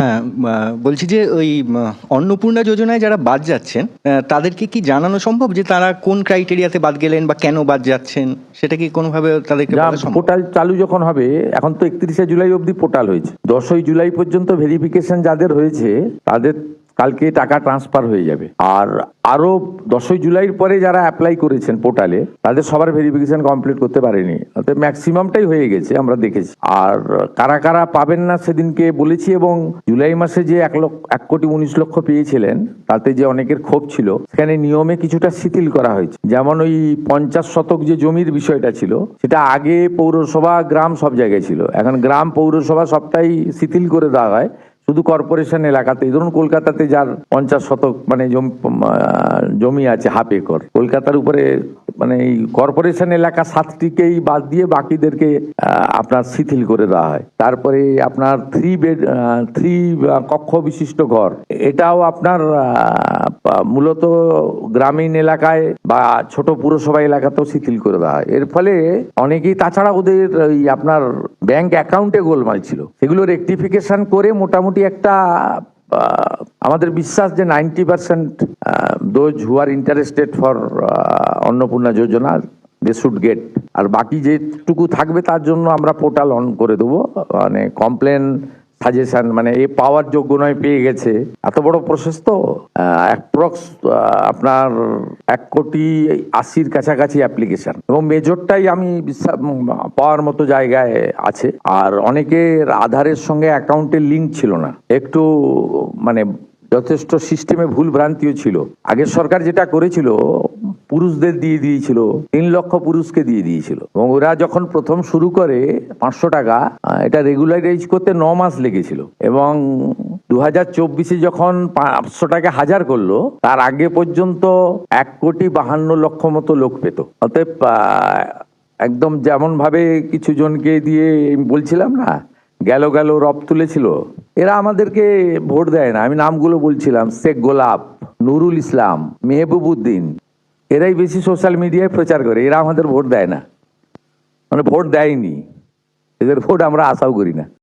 হ্যাঁ, বলছি যে ওই অন্নপূর্ণা যোজনায় যারা বাদ যাচ্ছেন তাদেরকে কি জানানো সম্ভব যে তারা কোন ক্রাইটেরিয়াতে বাদ গেলেন বা কেন বাদ যাচ্ছেন? সেটা কি কোনোভাবে তাদেরকে বলা সম্ভব? পোর্টাল চালু যখন হবে, এখন তো 31শে জুলাই অবধি পোর্টাল হয়েছে, 10ই জুলাই পর্যন্ত ভেরিফিকেশন যাদের হয়েছে তাদের কালকে টাকা ট্রান্সফার হয়ে যাবে। আর আরো 10ই জুলাইয়ের পরে যারা অ্যাপ্লাই করেছেন পোর্টালে তাদের সবার ভেরিফিকেশন কমপ্লিট করতে পারেনি, অর্থাৎ ম্যাক্সিমামটাই হয়ে গেছে, আমরা দেখেছি। আর কারা কারা পাবেন না সেদিনকে বলেছি, এবং জুলাই মাসে যে 1,19,00,000 পেয়েছিলেন তাতে যে অনেকের ক্ষোভ ছিল, সেখানে নিয়মে কিছুটা শিথিল করা হয়েছে। যেমন ওই 50 শতক যে জমির বিষয়টা ছিল, সেটা আগে পৌরসভা গ্রাম সব জায়গায় ছিল, এখন গ্রাম পৌরসভা সবটাই শিথিল করে দেওয়া হয়। শুধু কর্পোরেশন এলাকাতে, ধরুন কলকাতাতে যার 50 শতক মানে জমি আছে, হাফ একর, কলকাতার উপরে মানে এই কর্পোরেশন এলাকা 7টিকেই বাদ দিয়ে বাকিদেরকে আপনার শিথিল করে দেওয়া হয়। তারপরে আপনার 3 কক্ষ বিশিষ্ট ঘর, এটাও আপনার মূলত গ্রামীণ এলাকায় বা ছোট পুরসভা এলাকাতেও শিথিল করে দেওয়া হয়। এর ফলে অনেকেই, তাছাড়া ওদের ওই আপনার ব্যাংক অ্যাকাউন্টে গোলমাল ছিল, সেগুলো রেকটিফিকেশন করে মোটামুটি একটা আমাদের বিশ্বাস যে 90% those who are interested for Annapurna Yojana they should get. আর বাকি যেটুকু থাকবে তার জন্য আমরা পোর্টাল অন করে দেবো, মানে কমপ্লেন সাজেশন, মানে এ পাওয়ার যোগ্য নয় পেয়ে গেছে, এত বড় প্রসেস তো অ্যাপ্রক্স আপনার 1,80,00,000 কাছাকাছি অ্যাপ্লিকেশন, এবং মেজরটাই আমি বিশ্বাস পাওয়ার মতো জায়গায় আছে। আর অনেকের আধারের সঙ্গে অ্যাকাউন্টের লিঙ্ক ছিল না, একটু মানে যথেষ্ট সিস্টেমে ভুল ভ্রান্তিও ছিল। আগের সরকার যেটা করেছিল, পুরুষদের দিয়ে দিয়েছিল, 3 লক্ষ পুরুষকে দিয়ে দিয়েছিল, এবং ওরা যখন প্রথম শুরু করে 500 টাকা, এটা রেগুলারাইজ করতে 9 মাস লেগেছিল, এবং 2024-এ যখন 500 টাকা 1000 করলো, তার আগে পর্যন্ত 1,52,00,000 মতো লোক পেত। অতএব একদম যেমন ভাবে কিছু জনকে দিয়ে বলছিলাম না, গেল রব তুলেছিল, এরা আমাদেরকে ভোট দেয় না। আমি নামগুলো বলছিলাম, শেখ গোলাপ, নুরুল ইসলাম, মেহবুবউদ্দিন, এরাই বেশি সোশ্যাল মিডিয়ায় প্রচার করে, এরা আমাদের ভোট দেয় না, মানে ভোট দেয়নি, এদের ভোট আমরা আশাও করি না।